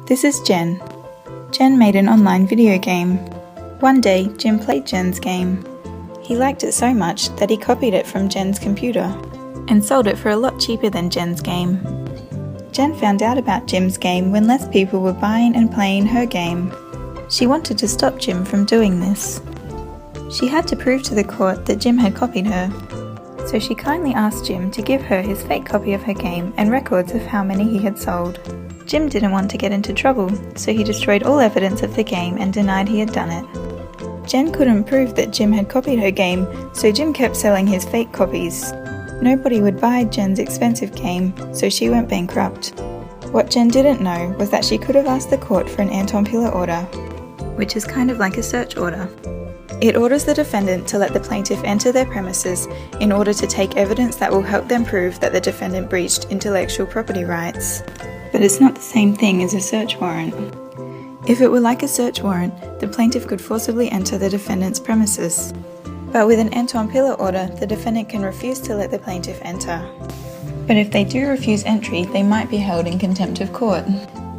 This is Jen. Jen made an online video game. One day, Jim played Jen's game. He liked it so much that he copied it from Jen's computer and sold it for a lot cheaper than Jen's game. Jen found out about Jim's game when less people were buying and playing her game. She wanted to stop Jim from doing this. She had to prove to the court that Jim had copied her. So she kindly asked Jim to give her his fake copy of her game and records of how many he had sold. Jim didn't want to get into trouble, so he destroyed all evidence of the game and denied he had done it. Jen couldn't prove that Jim had copied her game, so Jim kept selling his fake copies. Nobody would buy Jen's expensive game, so she went bankrupt. What Jen didn't know was that she could have asked the court for an Anton Piller order, which is kind of like a search order. It orders the defendant to let the plaintiff enter their premises in order to take evidence that will help them prove that the defendant breached intellectual property rights. But it's not the same thing as a search warrant. If it were like a search warrant, the plaintiff could forcibly enter the defendant's premises. But with an Anton Piller order, the defendant can refuse to let the plaintiff enter. But if they do refuse entry, they might be held in contempt of court.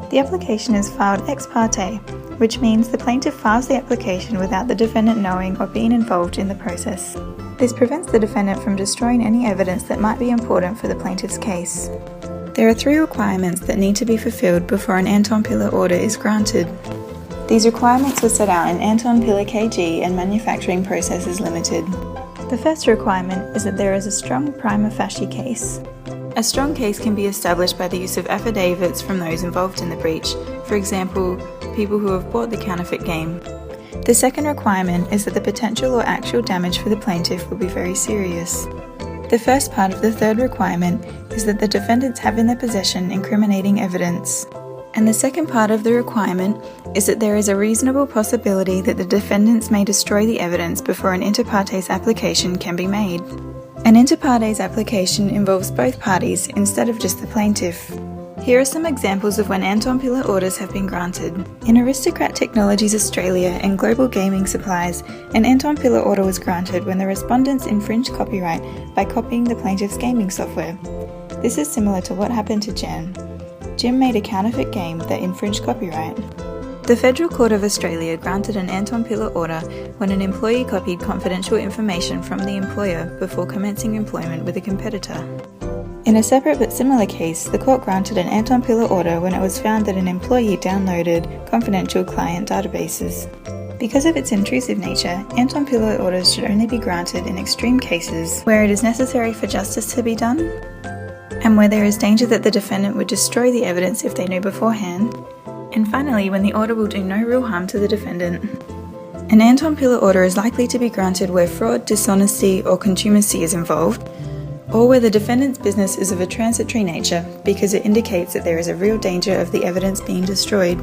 The application is filed ex parte, which means the plaintiff files the application without the defendant knowing or being involved in the process. This prevents the defendant from destroying any evidence that might be important for the plaintiff's case. There are 3 requirements that need to be fulfilled before an Anton Piller order is granted. These requirements were set out in Anton Piller KG and Manufacturing Processes Limited. The first requirement is that there is a strong prima facie case. A strong case can be established by the use of affidavits from those involved in the breach, for example, people who have bought the counterfeit game. The second requirement is that the potential or actual damage for the plaintiff will be very serious. The first part of the third requirement is that the defendants have in their possession incriminating evidence. And the second part of the requirement is that there is a reasonable possibility that the defendants may destroy the evidence before an inter partes application can be made. An inter partes application involves both parties instead of just the plaintiff. Here are some examples of when Anton Piller orders have been granted. In Aristocrat Technologies Australia and Global Gaming Supplies, an Anton Piller order was granted when the respondents infringed copyright by copying the plaintiff's gaming software. This is similar to what happened to Jen. Jim made a counterfeit game that infringed copyright. The Federal Court of Australia granted an Anton Piller order when an employee copied confidential information from the employer before commencing employment with a competitor. In a separate but similar case, the court granted an Anton Piller order when it was found that an employee downloaded confidential client databases. Because of its intrusive nature, Anton Piller orders should only be granted in extreme cases where it is necessary for justice to be done, and where there is danger that the defendant would destroy the evidence if they knew beforehand, and finally when the order will do no real harm to the defendant. An Anton Piller order is likely to be granted where fraud, dishonesty, or contumacy is involved, or where the defendant's business is of a transitory nature because it indicates that there is a real danger of the evidence being destroyed.